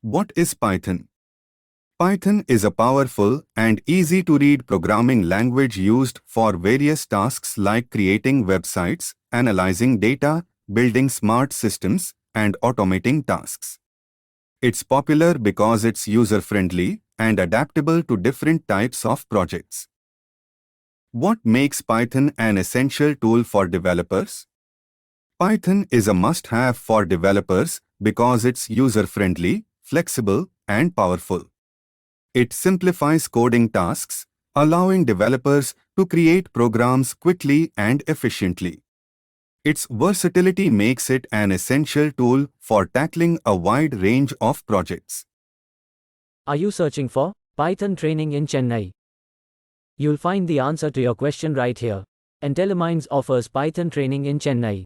What is Python? Python is a powerful and easy-to-read programming language used for various tasks like creating websites, analyzing data, building smart systems, and automating tasks. It's popular because it's user-friendly and adaptable to different types of projects. What makes Python an essential tool for developers? Python is a must-have for developers because it's user-friendly, flexible, and powerful. It simplifies coding tasks, allowing developers to create programs quickly and efficiently. Its versatility makes it an essential tool for tackling a wide range of projects. Are you searching for Python training in Chennai? You'll find the answer to your question right here. Enteleminds offers Python training in Chennai.